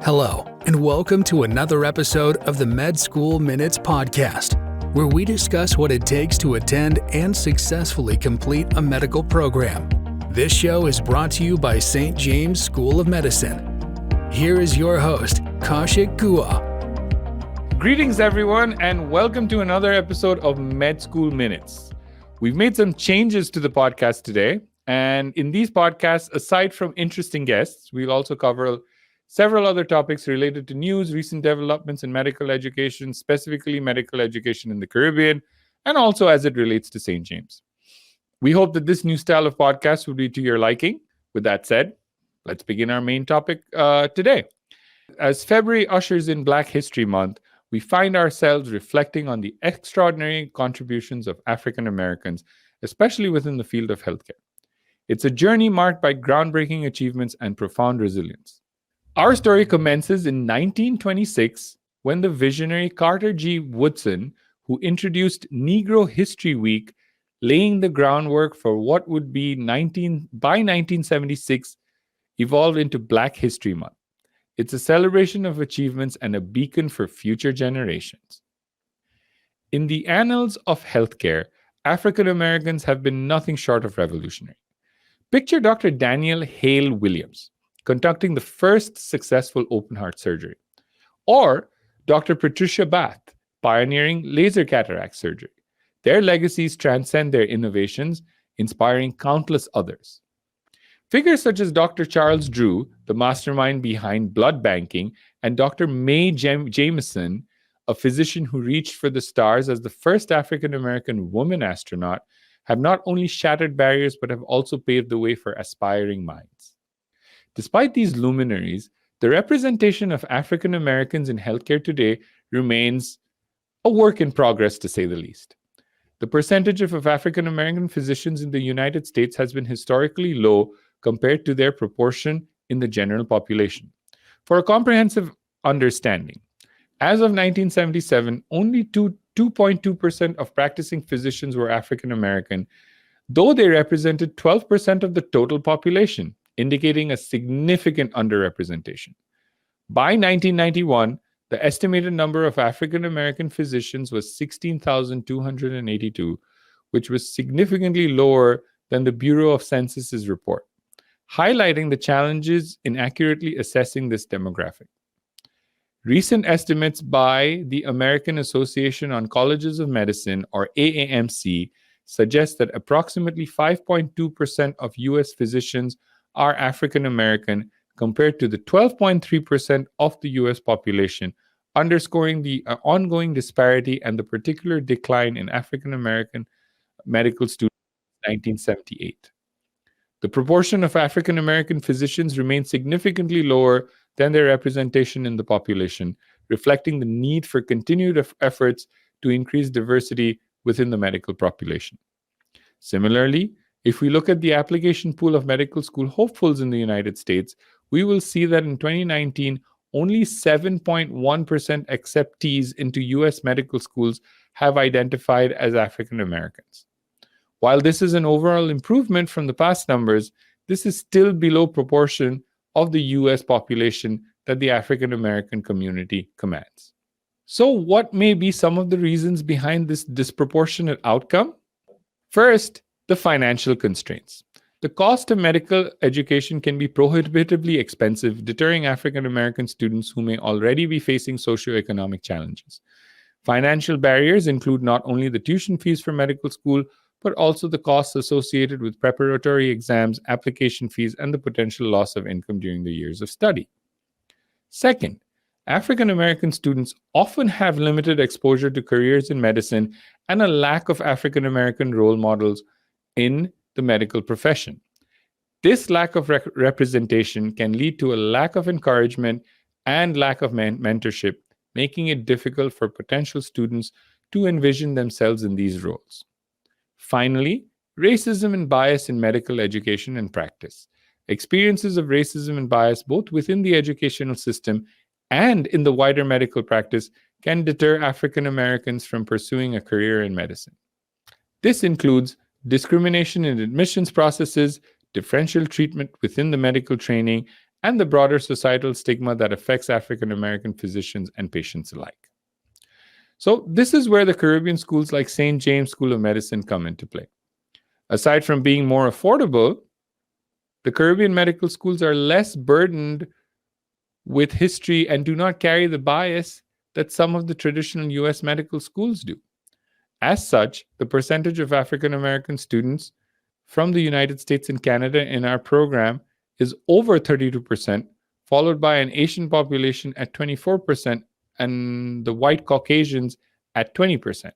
Hello, and welcome to another episode of the Med School Minutes podcast, where we discuss what it takes to attend and successfully complete a medical program. This show is brought to you by St. James School of Medicine. Here is your host, Kaushik Gua. Greetings, everyone, and welcome to another episode of Med School Minutes. We've made some changes to the podcast today, and in these podcasts, aside from interesting guests, we'll also cover several other topics related to news, recent developments in medical education, specifically medical education in the Caribbean, and also as it relates to St. James. We hope that this new style of podcast will be to your liking. With that said, let's begin our main topic today. As February ushers in Black History Month, we find ourselves reflecting on the extraordinary contributions of African Americans, especially within the field of healthcare. It's a journey marked by groundbreaking achievements and profound resilience. Our story commences in 1926 when the visionary Carter G. Woodson, who introduced Negro History Week, laying the groundwork for what would be by 1976 evolved into Black History Month. It's a celebration of achievements and a beacon for future generations. In the annals of healthcare, African Americans have been nothing short of revolutionary. Picture Dr. Daniel Hale Williams conducting the first successful open-heart surgery, or Dr. Patricia Bath pioneering laser cataract surgery. Their legacies transcend their innovations, inspiring countless others. Figures such as Dr. Charles Drew, the mastermind behind blood banking, and Dr. Mae Jameson, a physician who reached for the stars as the first African-American woman astronaut, have not only shattered barriers but have also paved the way for aspiring minds. Despite these luminaries, the representation of African Americans in healthcare today remains a work in progress, to say the least. The percentage of African American physicians in the United States has been historically low compared to their proportion in the general population. For a comprehensive understanding, as of 1977, only 2.2% of practicing physicians were African American, though they represented 12% of the total population, indicating a significant underrepresentation. By 1991, the estimated number of African American physicians was 16,282, which was significantly lower than the Bureau of Census's report, highlighting the challenges in accurately assessing this demographic. Recent estimates by the American Association on Colleges of Medicine, or AAMC, suggest that approximately 5.2% of U.S. physicians are African American compared to the 12.3% of the U.S. population, underscoring the ongoing disparity and the particular decline in African American medical students in 1978. The proportion of African American physicians remains significantly lower than their representation in the population, reflecting the need for continued efforts to increase diversity within the medical population. Similarly, if we look at the application pool of medical school hopefuls in the United States, we will see that in 2019, only 7.1% acceptees into U.S. medical schools have identified as African Americans. While this is an overall improvement from the past numbers, this is still below proportion of the U.S. population that the African American community commands. So what may be some of the reasons behind this disproportionate outcome? First, the financial constraints. The cost of medical education can be prohibitively expensive, deterring African American students who may already be facing socioeconomic challenges. Financial barriers include not only the tuition fees for medical school, but also the costs associated with preparatory exams, application fees, and the potential loss of income during the years of study. Second, African American students often have limited exposure to careers in medicine and a lack of African American role models in the medical profession. This lack of representation can lead to a lack of encouragement and lack of mentorship, making it difficult for potential students to envision themselves in these roles. Finally, racism and bias in medical education and practice. Experiences of racism and bias both within the educational system and in the wider medical practice can deter African Americans from pursuing a career in medicine. This includes discrimination in admissions processes, differential treatment within the medical training, and the broader societal stigma that affects African American physicians and patients alike. So, this is where the Caribbean schools like St. James School of Medicine come into play. Aside from being more affordable, the Caribbean medical schools are less burdened with history and do not carry the bias that some of the traditional US medical schools do. As such, the percentage of African American students from the United States and Canada in our program is over 32%, followed by an Asian population at 24% and the white Caucasians at 20%.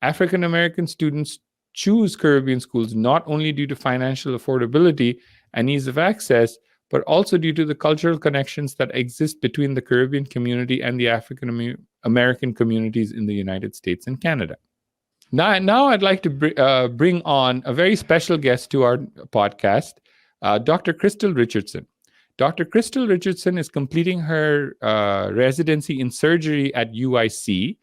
African American students choose Caribbean schools not only due to financial affordability and ease of access, but also due to the cultural connections that exist between the Caribbean community and the African American communities in the United States and Canada. Now I'd like to bring on a very special guest to our podcast, Dr. Crystal Richardson. Dr. Crystal Richardson is completing her residency in surgery at UIC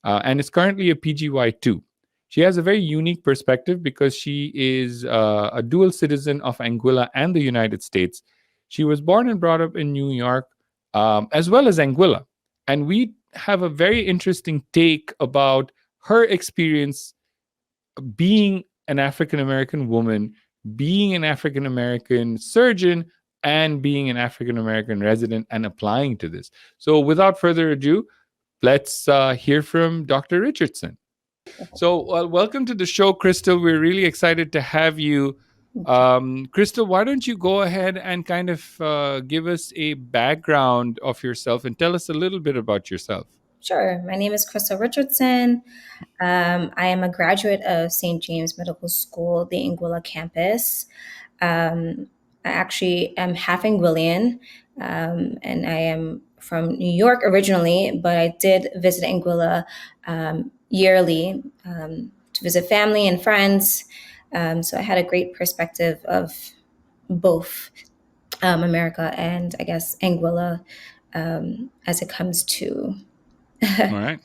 and is currently a PGY2. She has a very unique perspective because she is a dual citizen of Anguilla and the United States. She was born and brought up in New York, as well as Anguilla. And we have a very interesting take about her experience being an African American woman, being an African American surgeon, and being an African American resident and applying to this. So without further ado, let's hear from Dr. Richardson. So welcome to the show, Crystal. We're really excited to have you. Crystal, why don't you go ahead and kind of give us a background of yourself and tell us a little bit about yourself. Sure. My name is Crystal Richardson. I am a graduate of St. James Medical School, the Anguilla campus. I actually am half Anguillian, and I am from New York originally, but I did visit Anguilla yearly to visit family and friends. So I had a great perspective of both America and, I guess, Anguilla as it comes to... All right.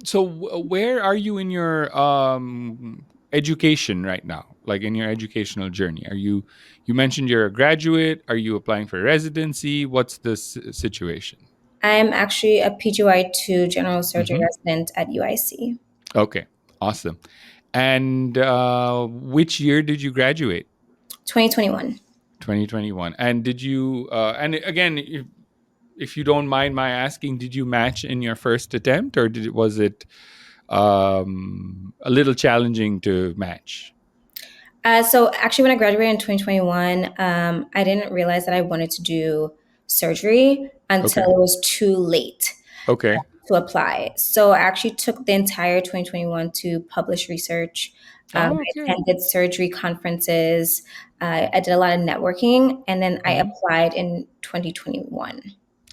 So where are you in your education right now? Like in your educational journey? You mentioned you're a graduate. Are you applying for residency? What's the situation? I'm actually a PGY2 general surgery resident at UIC. Okay, awesome. And which year did you graduate? 2021. 2021. And did you, and again, if you don't mind my asking, did you match in your first attempt, or was it a little challenging to match? So actually, when I graduated in 2021, I didn't realize that I wanted to do surgery until it was too late to apply. So I actually took the entire 2021 to publish research. I attended surgery conferences. I did a lot of networking, and then I applied in 2021.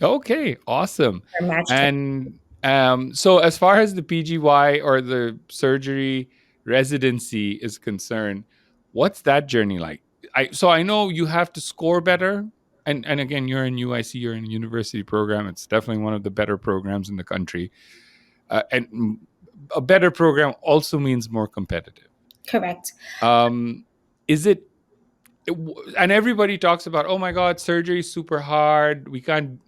Okay, awesome. And so as far as the PGY or the surgery residency is concerned, what's that journey like? I know you have to score better. And again, you're in UIC, you're in a university program. It's definitely one of the better programs in the country. And a better program also means more competitive. Correct. Is it... And everybody talks about, oh my God, surgery is super hard. We can't,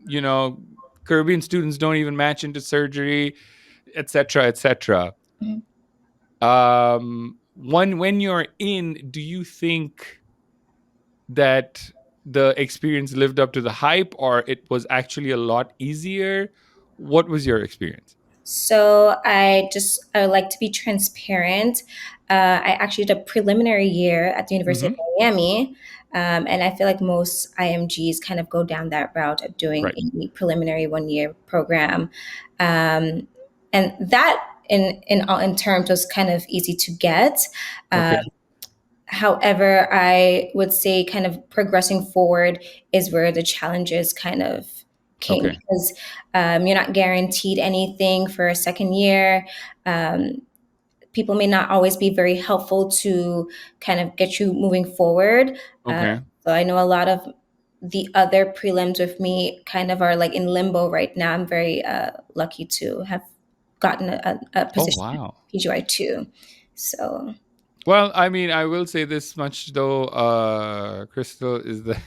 Caribbean students don't even match into surgery, et cetera, et cetera. When you're in, do you think that the experience lived up to the hype, or it was actually a lot easier? What was your experience? So I would like to be transparent. I actually did a preliminary year at the University of Miami. And I feel like most IMGs kind of go down that route of doing a preliminary 1-year program. And that in terms was kind of easy to get. However, I would say kind of progressing forward is where the challenges kind of came, because you're not guaranteed anything for a second year. People may not always be very helpful to kind of get you moving forward. So I know a lot of the other prelims with me kind of are like in limbo right now. I'm very lucky to have gotten a position at PGY2. So... Well, I mean, I will say this much though, Crystal, is that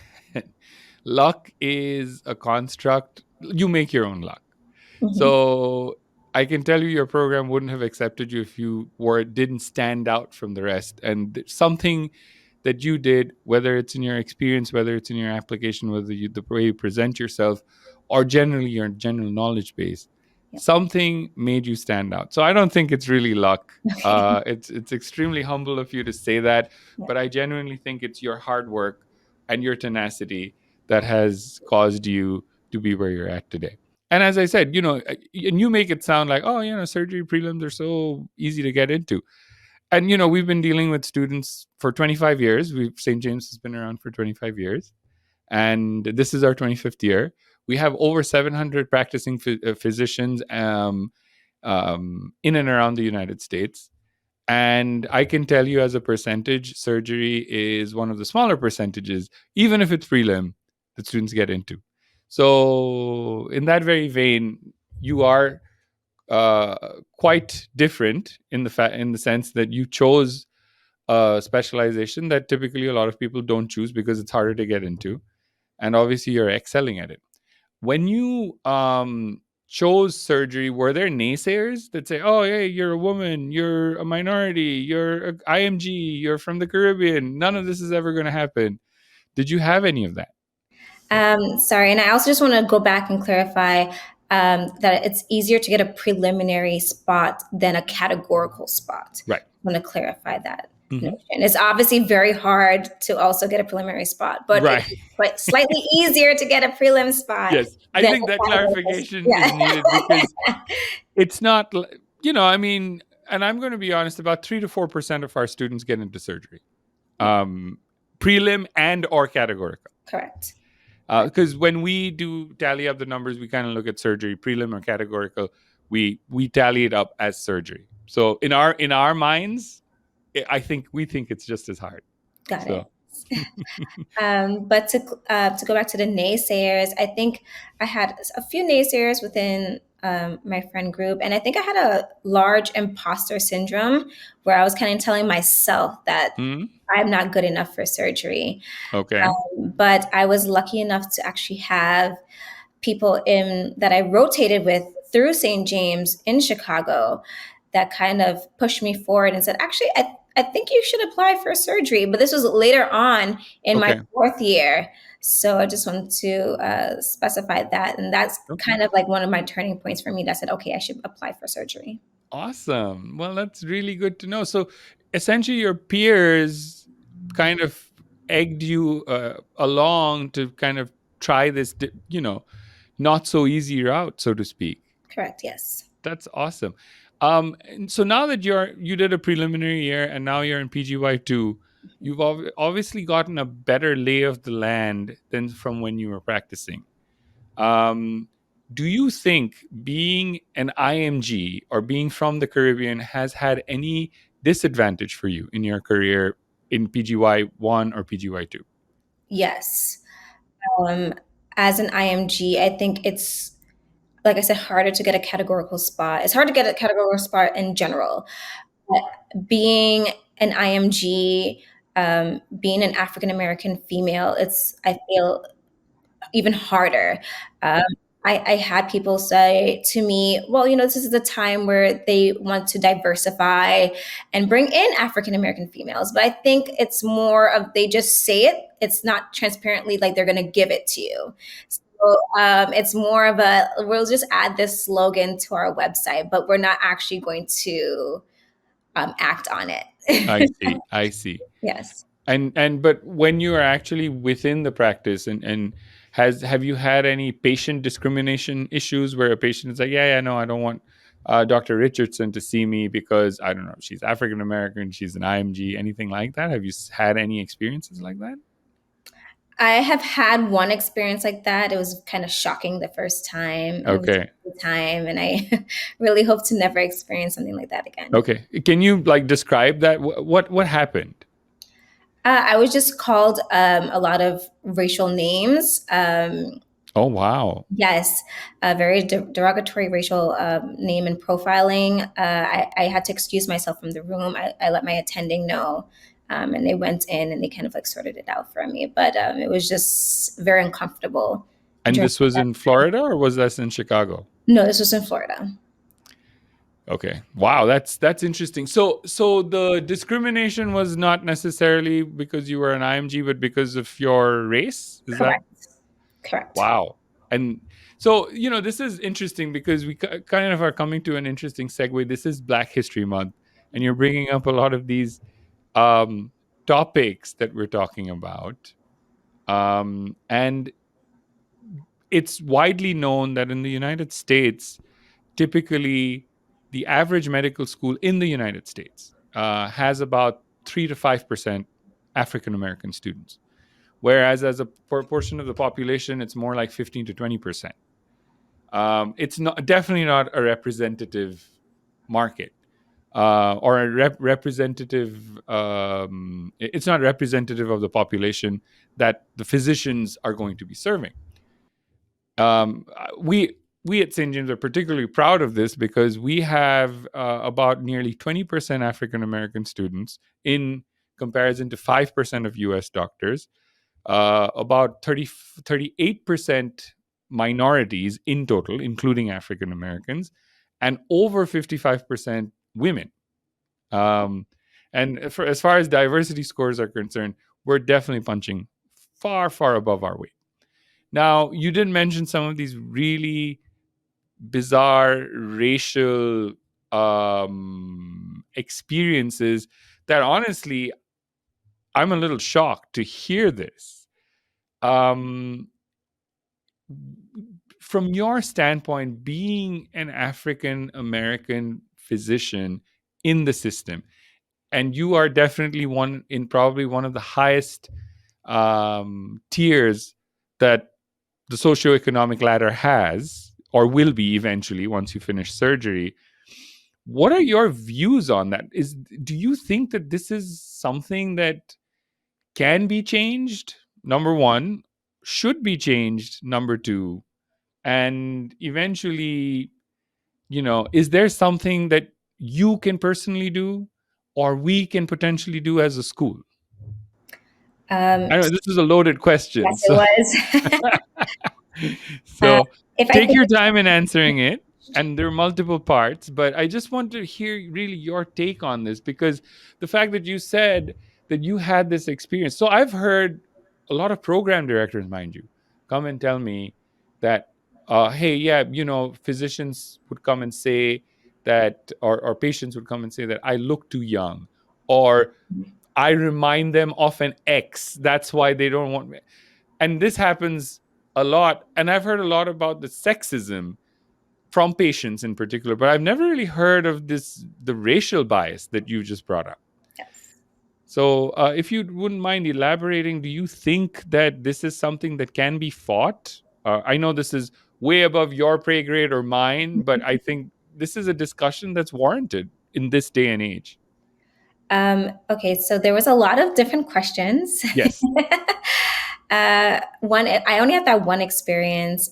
luck is a construct. You make your own luck. Mhm. So I can tell you your program wouldn't have accepted you if you didn't stand out from the rest. And something that you did, whether it's in your experience, whether it's in your application, the way you present yourself, or generally your general knowledge base, Yep. something made you stand out. So I don't think it's really luck. It's extremely humble of you to say that, Yeah. but I genuinely think it's your hard work and your tenacity that has caused you to be where you're at today. And as I said, and you make it sound like, oh, surgery prelims are so easy to get into. And, we've been dealing with students for 25 years. St. James has been around for 25 years. And this is our 25th year. We have over 700 practicing physicians in and around the United States. And I can tell you as a percentage, surgery is one of the smaller percentages, even if it's prelim, that students get into. So in that very vein, you are quite different in the sense that you chose a specialization that typically a lot of people don't choose because it's harder to get into, and obviously you're excelling at it. When you chose surgery, were there naysayers that say, "Oh, hey, you're a woman, you're a minority, you're a IMG, you're from the Caribbean, none of this is ever going to happen"? Did you have any of that? Sorry, and I also just want to go back and clarify that it's easier to get a preliminary spot than a categorical spot. Right. I want to clarify that Mhm. notion. It's obviously very hard to also get a preliminary spot, but Right. it's slightly easier to get a prelim spot. Yes, I than think a that categorical clarification is needed because it's not, I mean, and I'm going to be honest, about 3 to 4% of our students get into surgery, prelim and or categorical. Correct. Because when we do tally up the numbers, we kind of look at surgery, prelim or categorical. We tally it up as surgery. So in our minds, we think it's just as hard. Got So. it. But to go back to the naysayers, I think I had a few naysayers within my friend group, and I think I had a large imposter syndrome where I was kind of telling myself that I'm not good enough for surgery. Okay. But I was lucky enough to actually have people that I rotated with through St. James in Chicago that kind of pushed me forward and said, actually, I think you should apply for surgery. But this was later on in my fourth year. So I just wanted to specify that. And that's kind of like one of my turning points for me that said, okay, I should apply for surgery. Awesome. Well, that's really good to know. So essentially your peers kind of egged you along to kind of try this, not so easy route, so to speak. Correct. Yes. That's awesome. And so now that you did a preliminary year and now you're in PGY2, you've obviously gotten a better lay of the land than from when you were practicing. Do you think being an IMG or being from the Caribbean has had any disadvantage for you in your career in PGY1 or PGY2? Yes. As an IMG, I think it's, like I said, harder to get a categorical spot. It's hard to get a categorical spot in general. But being an IMG, being an African American female, I feel, even harder. I had people say to me, well, this is a time where they want to diversify and bring in African American females. But I think it's more of they just say it. It's not transparently like they're going to give it to you. So it's more of we'll just add this slogan to our website, but we're not actually going to act on it. I see. Yes. But when you are actually within the practice and have you had any patient discrimination issues where a patient is like, no, I don't want Dr. Richardson to see me because, I don't know, she's African American, she's an IMG, anything like that? Have you had any experiences like that? I have had one experience like that. It was kind of shocking the first time. Okay. And I really hope to never experience something like that again. Okay. Can you describe that? What happened? I was just called a lot of racial names. Oh, wow. Yes, a very derogatory racial name and profiling. I had to excuse myself from the room. I let my attending know And they went in and they kind of like sorted it out for me. But it was just very uncomfortable. And during this was that in time. Florida, or was this in Chicago? No, this was in Florida. Okay. Wow, that's interesting. So the discrimination was not necessarily because you were an IMG, but because of your race? Is that? Correct. Wow. And so, this is interesting because we kind of are coming to an interesting segue. This is Black History Month, and you're bringing up a lot of these um, topics that we're talking about. And it's widely known that in the United States, typically the average medical school in the United States has about 3 to 5% African American students, whereas as a proportion of the population, it's more like 15 to 20%. It's definitely not a representative market, or a representative. It's not representative of the population that the physicians are going to be serving. We at St. James are particularly proud of this because we have about nearly 20% African American students in comparison to 5% of US doctors, about 38% minorities in total, including African Americans, and over 55% women. And as far as diversity scores are concerned, we're definitely punching far, far above our weight. Now, you did mention some of these really bizarre racial experiences that honestly, I'm a little shocked to hear this. From your standpoint, being an African American physician in the system, and you are definitely probably one of the highest tiers that the socioeconomic ladder has, or will be eventually once you finish surgery. What are your views on that? Do you think that this is something that can be changed? Number one, should be changed. Number two, and eventually, is there something that you can personally do, or we can potentially do as a school? I know this is a loaded question, Yes, it so was. uh, so if I take think, your time in answering it. And there are multiple parts, but I just want to hear really your take on this, because the fact that you said that you had this experience. So I've heard a lot of program directors, mind you, come and tell me that, hey, yeah, physicians would come and say that, or patients would come and say that I look too young, or I remind them of an ex. That's why they don't want me. And this happens a lot. And I've heard a lot about the sexism from patients in particular, but I've never really heard of the racial bias that you just brought up. yes. So if you wouldn't mind elaborating, do you think that this is something that can be fought? I know this is way above your pay grade or mine, but I think this is a discussion that's warranted in this day and age. Okay, so there was a lot of different questions. Yes. I only had that one experience,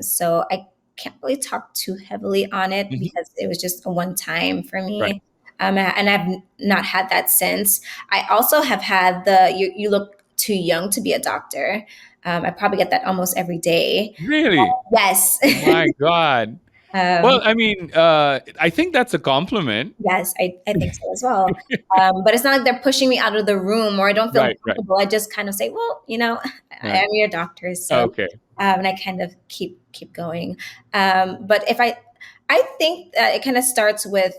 so I can't really talk too heavily on it Mhm. because it was just a one time for Right. me, and I've not had that since. I also have had you look too young to be a doctor. I probably get that almost every day. Really? Yes. My God. um, Well, I mean, I think that's a compliment. Yes, I think so as well. But it's not like they're pushing me out of the room or I don't feel Right, right, comfortable. I just kind of say, well, I right. am your doctor, so Okay. and I kind of keep going. But I think that it kind of starts with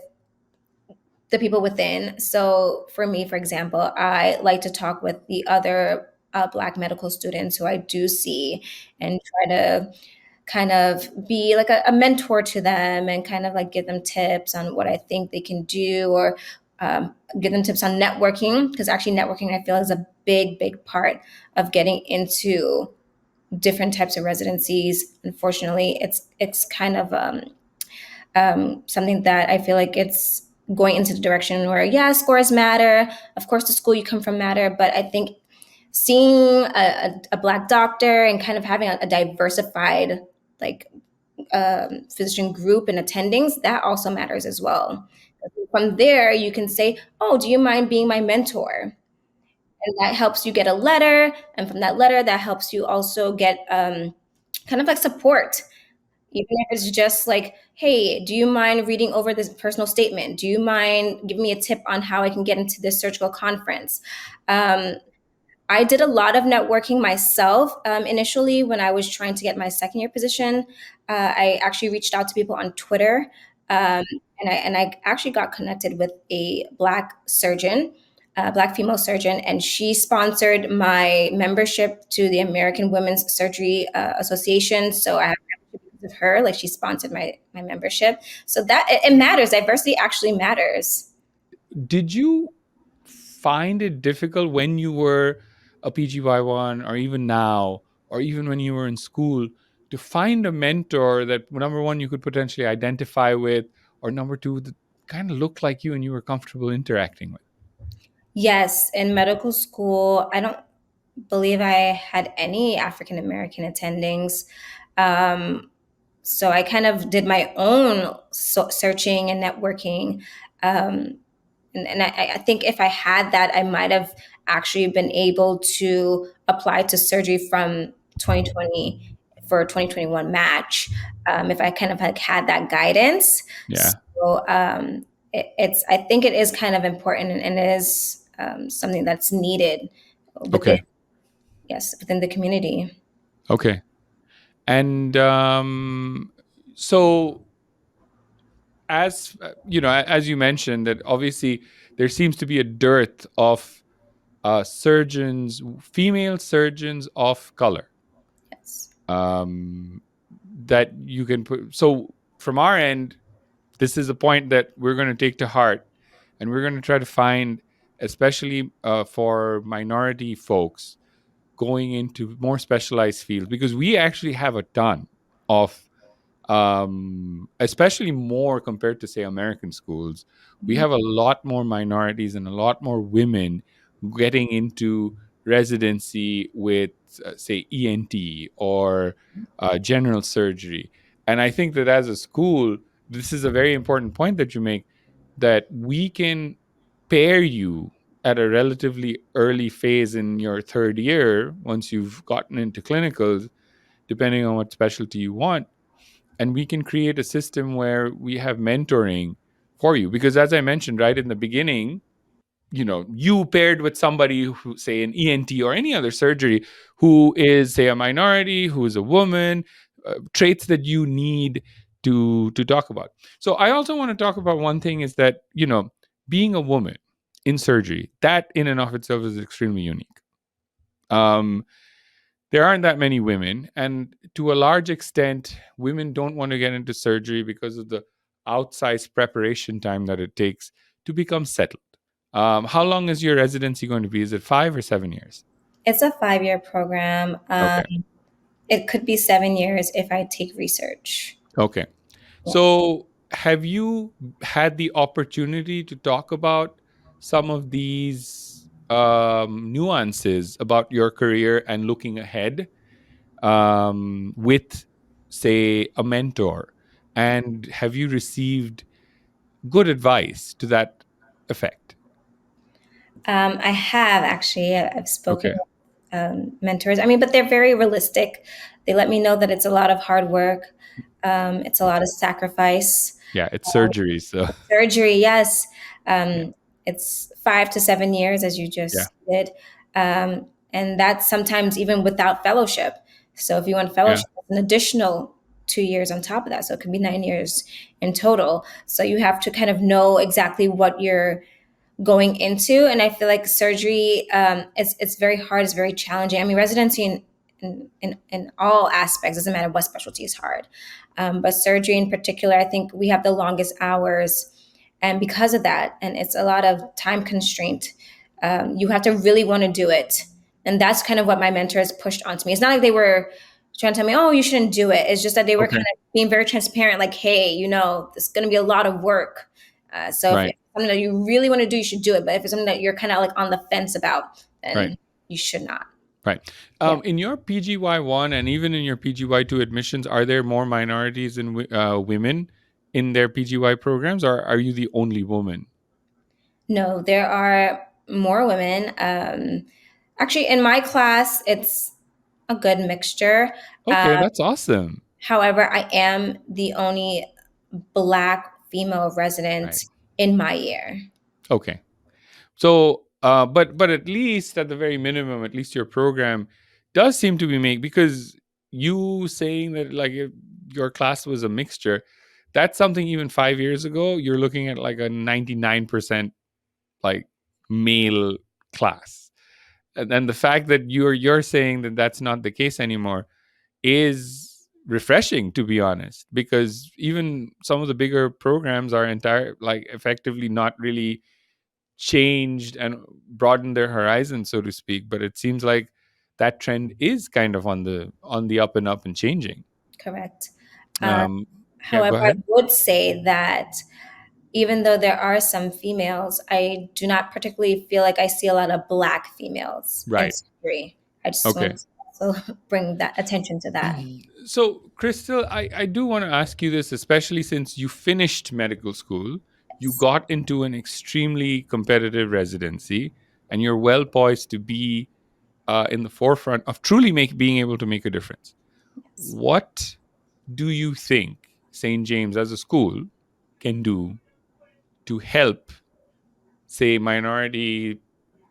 the people within. So for me, for example, I like to talk with the other Black medical students who I do see and try to kind of be like a mentor to them and kind of like give them tips on what I think they can do or give them tips on networking, because actually networking I feel is a big part of getting into different types of residencies. Unfortunately, it's kind of something that I feel like it's going into the direction where, yeah, scores matter. Of course, the school you come from matter, but I think seeing a Black doctor and kind of having a diversified like physician group and attendings, that also matters as well. From there, you can say, oh, do you mind being my mentor? And that helps you get a letter. And from that letter, that helps you also get kind of like support. Even if it's just like, hey, do you mind reading over this personal statement? Do you mind giving me a tip on how I can get into this surgical conference? I did a lot of networking myself initially when I was trying to get my second year position. I actually reached out to people on Twitter, um, and I actually got connected with a Black surgeon, a Black female surgeon, and she sponsored my membership to the American Women's Surgery Association. So I have membership of her, like she sponsored my membership. So that it matters. Diversity actually matters. Did you find it difficult when you were a PGY1 or even now, or even when you were in school, to find a mentor that, number one, you could potentially identify with, or number two, that kind of looked like you and you were comfortable interacting with? Yes, in medical school, I don't believe I had any African American attendings. Um, so I kind of did my own searching and networking. Um, and I think if I had that, I might have actually been able to apply to surgery from 2020 for a 2021 match, if I kind of had that guidance. Yeah. So I think it is kind of important, and it is something that's needed within, Okay. yes, within the community. Okay. And so, as as you mentioned, that obviously there seems to be a dearth of surgeons, female surgeons of color, Yes. that you can put. So from our end, this is a point that we're going to take to heart, and we're going to try to find, especially for minority folks, going into more specialized fields, because we actually have a ton of, especially more compared to, say, American schools. We have a lot more minorities and a lot more women getting into residency with, say, ENT or general surgery. And I think that as a school, this is a very important point that you make, that we can pair you at a relatively early phase in your third year, once you've gotten into clinicals, depending on what specialty you want. And we can create a system where we have mentoring for you. Because as I mentioned right in the beginning, you paired with somebody who, say, an ENT or any other surgery, who is, say, a minority, who is a woman, traits that you need to talk about. So I also want to talk about one thing, is that, being a woman in surgery, that in and of itself is extremely unique. There aren't that many women, and to a large extent, women don't want to get into surgery because of the outsized preparation time that it takes to become settled. How long is your residency going to be? Is it 5 or 7 years? It's a 5-year program. Okay. It could be 7 years if I take research. Okay. So have you had the opportunity to talk about some of these nuances about your career and looking ahead, with, say, a mentor? And have you received good advice to that effect? I have actually. I've spoken Okay. with mentors. I mean, but they're very realistic. They let me know that it's a lot of hard work. It's a lot of sacrifice. Yeah, it's surgery. So, Surgery, yes. yeah. It's 5 to 7 years, as you Yeah. just did. And that's sometimes even without fellowship. So if you want Yeah. fellowship, it's an additional 2 years on top of that. So it could be 9 years in total. So you have to kind of know exactly what you're going into. And I feel like surgery, it's very hard, it's very challenging. I mean, residency in all aspects, doesn't matter what specialty, is hard. But surgery in particular, I think we have the longest hours. And because of that, and it's a lot of time constraint, you have to really want to do it. And that's kind of what my mentors pushed onto me. It's not like they were trying to tell me, oh, you shouldn't do it. It's just that they were Okay. kind of being very transparent, like, hey, there's going to be a lot of work. So if Right. it's something that you really want to do, you should do it. But if it's something that you're kind of like on the fence about, then Right. you should not. Right. In your PGY1 and even in your PGY2 admissions, are there more minorities and women in their PGY programs, or are you the only woman? No, there are more women. Actually, in my class, it's a good mixture. Okay, that's awesome. However, I am the only Black female resident Right. in my year. Okay. So, but at least at the very minimum, at least your program does seem to be because you saying that like your class was a mixture, that's something even 5 years ago, you're looking at like a 99% like male class. And then the fact that you're saying that that's not the case anymore is refreshing, to be honest, because even some of the bigger programs are effectively not really changed and broadened their horizon, so to speak. But it seems like that trend is kind of on the up and up and changing. Correct. Uh, Um, yeah, go However, I ahead. would say that even though there are some females, I do not particularly feel like I see a lot of Black females in Right. surgery. I just Okay. want to also bring that attention to that. So, Crystal, I do want to ask you this, especially since you finished medical school, you got into an extremely competitive residency, and you're well poised to be in the forefront of truly being able to make a difference. Yes. What do you think St. James as a school can do to help, say, minority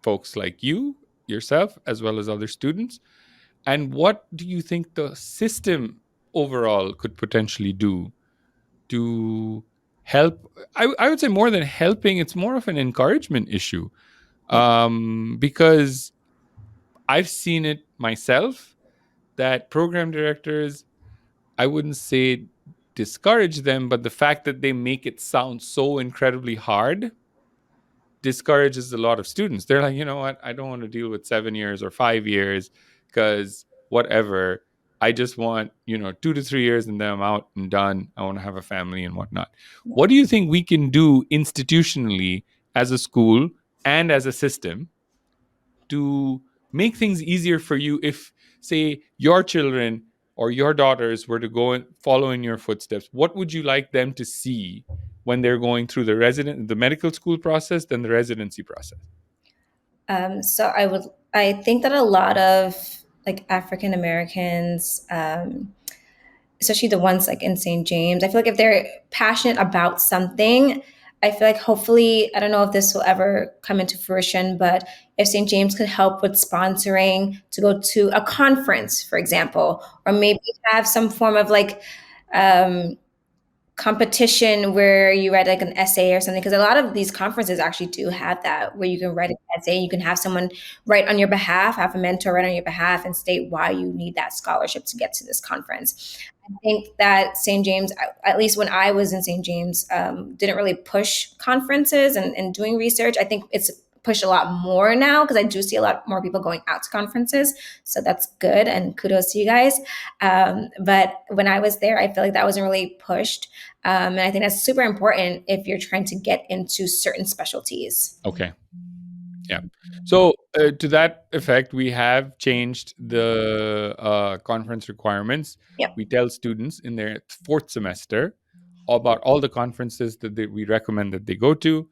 folks like yourself, as well as other students? And what do you think the system overall could potentially do to help? I would say more than helping, it's more of an encouragement issue, Yeah. because I've seen it myself that program directors, I wouldn't say discourage them, but the fact that they make it sound so incredibly hard discourages a lot of students. They're like, you know what? I don't want to deal with 7 years or 5 years because whatever. I just want, 2 to 3 years and then I'm out and done. I want to have a family and whatnot. What do you think we can do institutionally as a school and as a system to make things easier for you if, say, your children or your daughters were to go and follow in your footsteps? What would you like them to see when they're going through the medical school process, then the residency process? I think that a lot of like African Americans, especially the ones like in St. James, I feel like if they're passionate about something, I feel like hopefully, I don't know if this will ever come into fruition, but if St. James could help with sponsoring to go to a conference, for example, or maybe have some form of like um, competition where you write like an essay or something, because a lot of these conferences actually do have that where you can write an essay, you can have someone write on your behalf, have a mentor write on your behalf and state why you need that scholarship to get to this conference. I think that St. James, at least when I was in St. James, didn't really push conferences and doing research. I think it's pushed a lot more now because I do see a lot more people going out to conferences, so that's good and kudos to you guys. But when I was there, I feel like that wasn't really pushed. And I think that's super important if you're trying to get into certain specialties. Okay. Yeah. So to that effect, we have changed the conference requirements. Yep. We tell students in their fourth semester about all the conferences that we recommend that they go to.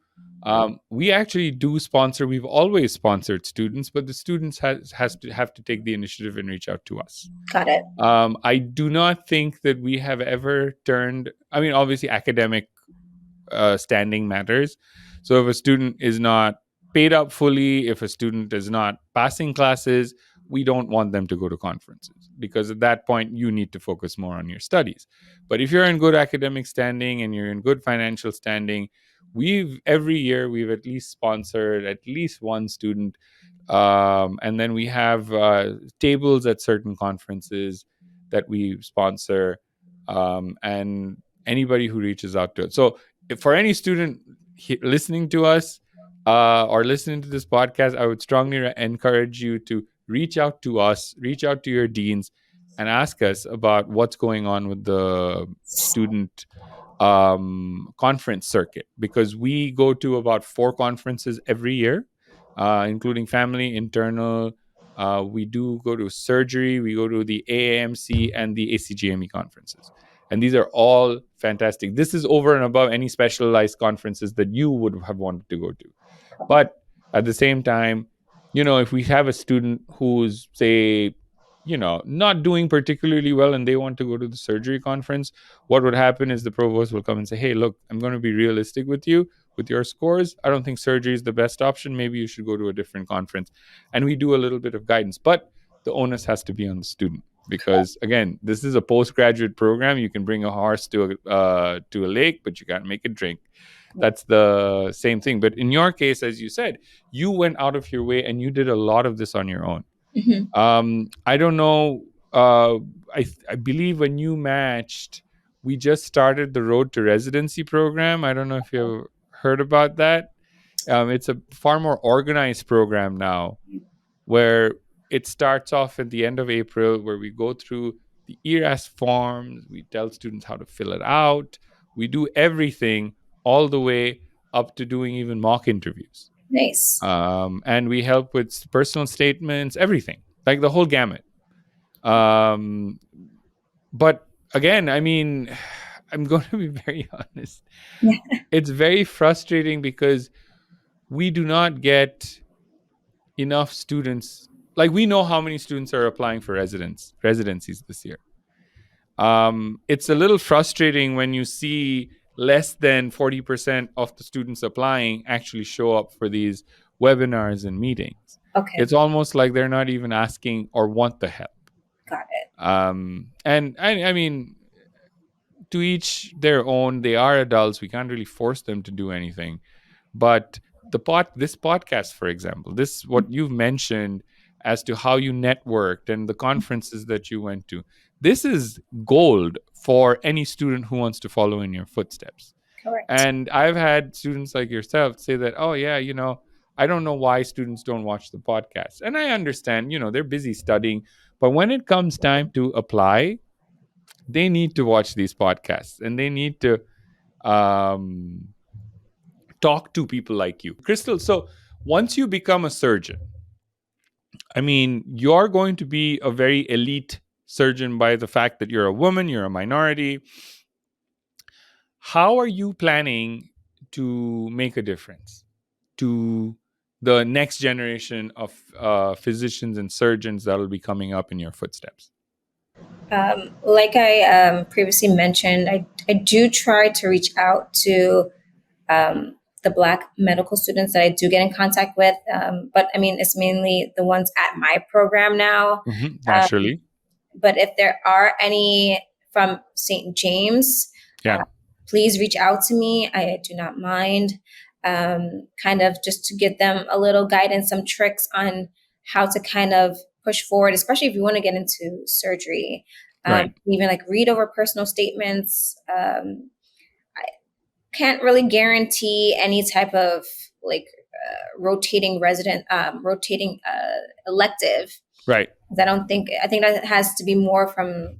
We actually do sponsor. We've always sponsored students, but the students has to have to take the initiative and reach out to us. Got it. I do not think that we have ever turned. I mean, obviously, academic standing matters. So if a student is not paid up fully, if a student is not passing classes, we don't want them to go to conferences because at that point you need to focus more on your studies. But if you're in good academic standing and you're in good financial standing, every year we've at least sponsored at least one student, and then we have tables at certain conferences that we sponsor, and anybody who reaches out to it. So for any student listening to us or listening to this podcast, I would strongly encourage you to reach out to us, reach out to your deans, and ask us about what's going on with the student conference circuit, because we go to about 4 conferences every year, including family, internal. We do go to surgery, we go to the AAMC and the ACGME conferences. And these are all fantastic. This is over and above any specialized conferences that you would have wanted to go to. But At the same time, if we have a student who's, say, not doing particularly well and they want to go to the surgery conference, what would happen is the provost will come and say, hey, look, I'm going to be realistic with you. With your scores, I don't think surgery is the best option. Maybe you should go to a different conference. And we do a little bit of guidance. But the onus has to be on the student because, again, this is a postgraduate program. You can bring a horse to a lake, but you can't make it drink. That's the same thing. But in your case, as you said, you went out of your way and you did a lot of this on your own. I don't know. I believe when you matched, we just started the Road to Residency program. I don't know if you've heard about that. It's a far more organized program now, where it starts off at the end of April, where we go through the ERAS forms. We tell students how to fill it out. We do everything all the way up to doing even mock interviews. Nice. And we help with personal statements, everything, like the whole gamut. But again, I mean, I'm going to be very honest. It's very frustrating because we do not get enough students. Like, we know how many students are applying for residencies this year. It's a little frustrating when you see less than 40% of the students applying actually show up for these webinars and meetings. Okay. It's almost like they're not even asking or want the help. Got it. And I mean, to each their own. They are adults. We can't really force them to do anything. But this podcast, for example, this what you've mentioned as to how you networked and the conferences that you went to, this is gold for any student who wants to follow in your footsteps. Correct. And I've had students like yourself say that, oh yeah, I don't know why students don't watch the podcast. And I understand, they're busy studying, but when it comes time to apply, they need to watch these podcasts and they need to talk to people like you. Crystal, so once you become a surgeon, I mean, you're going to be a very elite surgeon by the fact that you're a woman, you're a minority. How are you planning to make a difference to the next generation of physicians and surgeons that will be coming up in your footsteps? Like I previously mentioned, I do try to reach out to the Black medical students that I do get in contact with. But I mean, it's mainly the ones at my program now. Naturally. But if there are any from St. James, please reach out to me. I do not mind. Kind of just to give them a little guidance, some tricks on how to kind of push forward, especially if you want to get into surgery. Even like read over personal statements. I can't really guarantee any type of like rotating elective. Right. I think that has to be more from,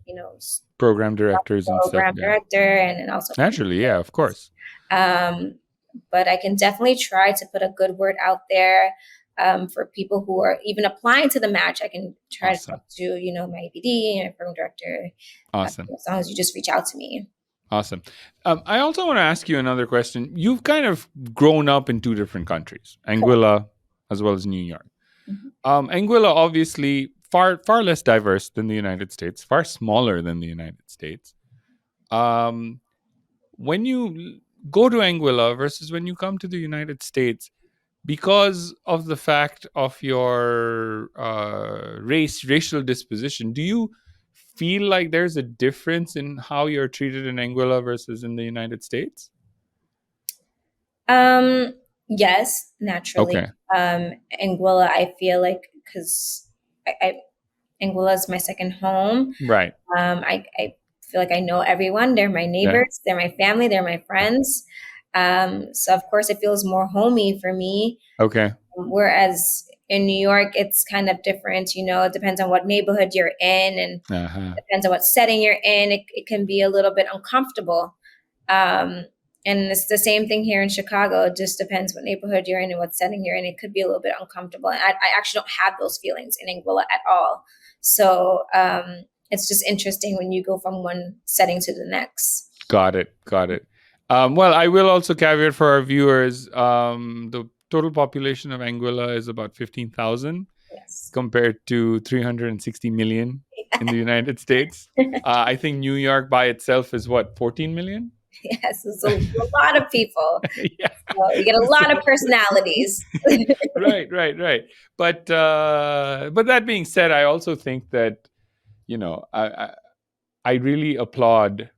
program directors and stuff. Program director and also naturally, yeah, of course. But I can definitely try to put a good word out there for people who are even applying to the match. I can try to talk to, my APD and my program director. Awesome. As long as you just reach out to me. Awesome. I also want to ask you another question. You've kind of grown up in two different countries, Anguilla as well as New York. Anguilla, obviously, far less diverse than the United States, far smaller than the United States. When you go to Anguilla versus when you come to the United States, because of the fact of your racial disposition, do you feel like there's a difference in how you're treated in Anguilla versus in the United States? Yes, naturally. Okay. Anguilla, I feel like, because Anguilla is my second home. Right. I feel like I know everyone. They're my neighbors. They're my family. They're my friends. So of course it feels more homey for me. Okay. Whereas in New York, it's kind of different. It depends on what neighborhood you're in and depends on what setting you're in. It can be a little bit uncomfortable. And it's the same thing here in Chicago. It just depends what neighborhood you're in and what setting you're in. It could be a little bit uncomfortable. And I actually don't have those feelings in Anguilla at all. So it's just interesting when you go from one setting to the next. Got it. Well, I will also caveat for our viewers, the total population of Anguilla is about 15,000 Yes. compared to 360 million in the United States. I think New York by itself is what, 14 million? Yes, it's a lot of people. Yeah. So you get a lot of personalities. Right. But that being said, I also think that, I really applaud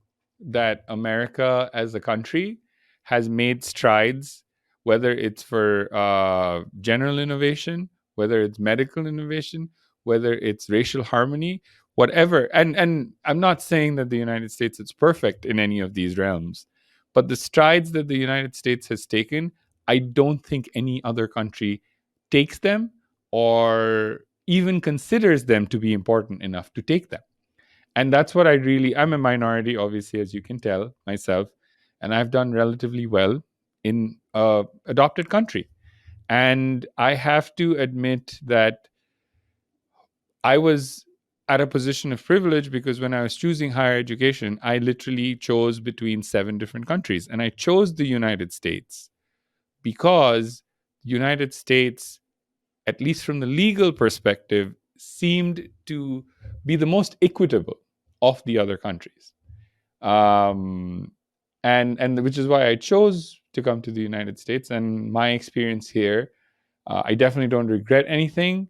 that America as a country has made strides, whether it's for general innovation, whether it's medical innovation, whether it's racial harmony, whatever. And I'm not saying that the United States is perfect in any of these realms, but the strides that the United States has taken, I don't think any other country takes them or even considers them to be important enough to take them. And that's what I'm a minority, obviously, as you can tell myself, and I've done relatively well in a adopted country. And I have to admit that I was at a position of privilege because when I was choosing higher education, I literally chose between 7 different countries, and I chose the United States because the United States, at least from the legal perspective, seemed to be the most equitable of the other countries. And which is why I chose to come to the United States. And my experience here, I definitely don't regret anything.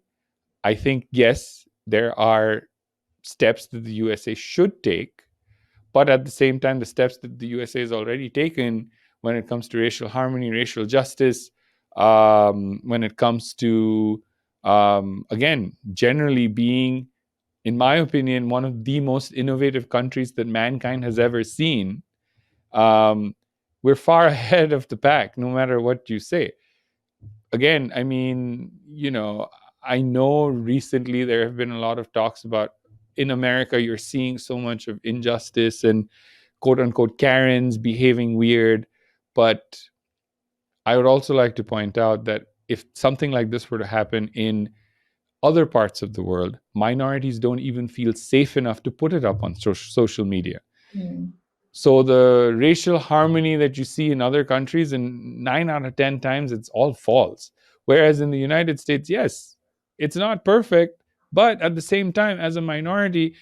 I think, yes, there are steps that the USA should take, but at the same time, the steps that the USA has already taken when it comes to racial harmony, racial justice, when it comes to, again, generally being, in my opinion, one of the most innovative countries that mankind has ever seen, we're far ahead of the pack, no matter what you say. Again, I mean, I know recently there have been a lot of talks about in America, you're seeing so much of injustice and quote unquote Karens behaving weird. But I would also like to point out that if something like this were to happen in other parts of the world, minorities don't even feel safe enough to put it up on social media. Mm. So the racial harmony that you see in other countries, in 9 out of 10 times, it's all false. Whereas in the United States, yes, it's not perfect, but at the same time, as a minority,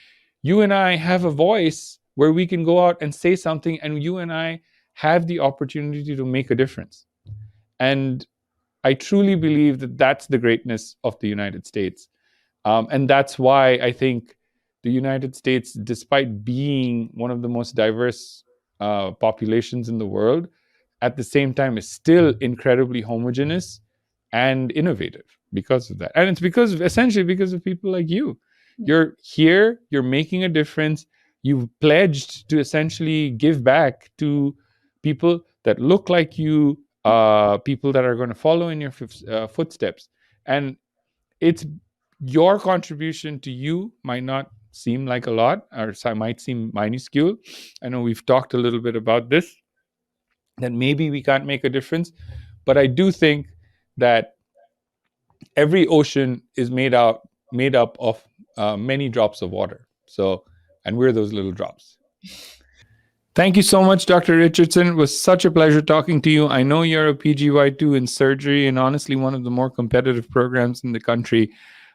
you and I have a voice where we can go out and say something, and you and I have the opportunity to make a difference. And I truly believe that that's the greatness of the United States. And that's why I think the United States, despite being one of the most diverse populations in the world, at the same time is still incredibly homogeneous and innovative because of that. And it's essentially because of people like you. You're here, you're making a difference. You've pledged to essentially give back to people that look like you, people that are going to follow in your footsteps. And it's your contribution to you might not seem like a lot, or might seem minuscule. I know we've talked a little bit about this, that maybe we can't make a difference, but I do think that every ocean is made up of many drops of water. So, and we're those little drops. Thank you so much, Dr. Richardson. It was such a pleasure talking to you. I know you're a PGY2 in surgery and honestly one of the more competitive programs in the country.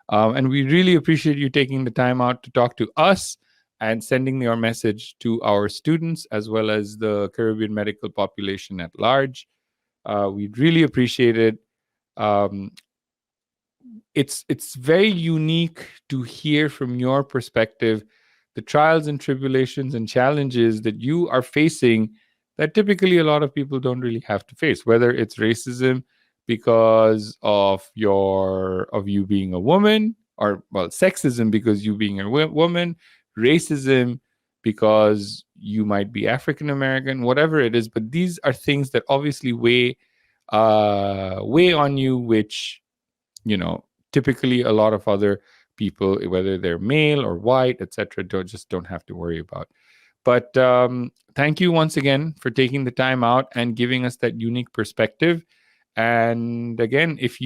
And we really appreciate you taking the time out to talk to us and sending your message to our students as well as the Caribbean medical population at large. We really appreciate it. It's very unique to hear from your perspective the trials and tribulations and challenges that you are facing that typically a lot of people don't really have to face, whether it's racism because of you being a woman, or sexism because you being a woman, racism because you might be African American, whatever it is. But these are things that obviously weigh on you, which typically a lot of other people, whether they're male or white, etc., don't have to worry about. But thank you once again for taking the time out and giving us that unique perspective. And again, if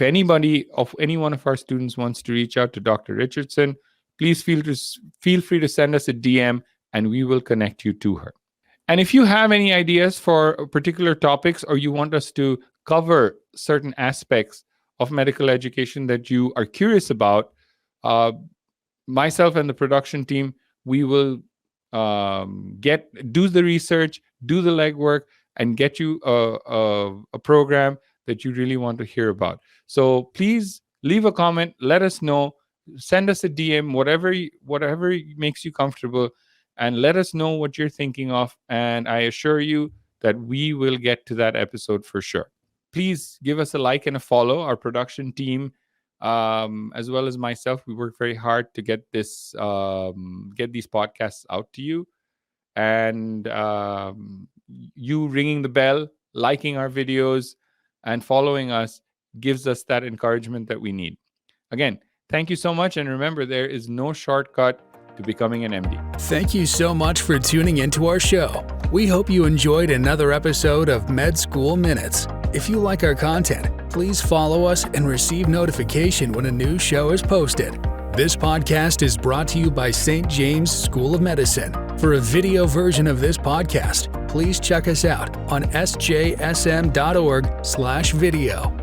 any one of our students wants to reach out to Dr. Richardson, please feel free to send us a DM and we will connect you to her. And if you have any ideas for particular topics or you want us to cover certain aspects of medical education that you are curious about, myself and the production team, we will do the research, do the legwork, and get you a program that you really want to hear about. So please leave a comment, let us know, send us a DM, whatever makes you comfortable, and let us know what you're thinking of. And I assure you that we will get to that episode for sure. Please give us a like and a follow. Our production team, as well as myself, we work very hard to get these podcasts out to you. And you ringing the bell, liking our videos, and following us gives us that encouragement that we need. Again, thank you so much. And remember, there is no shortcut to becoming an MD. Thank you so much for tuning into our show. We hope you enjoyed another episode of Med School Minutes. If you like our content, please follow us and receive notification when a new show is posted. This podcast is brought to you by St. James School of Medicine. For a video version of this podcast, please check us out on sjsm.org/video.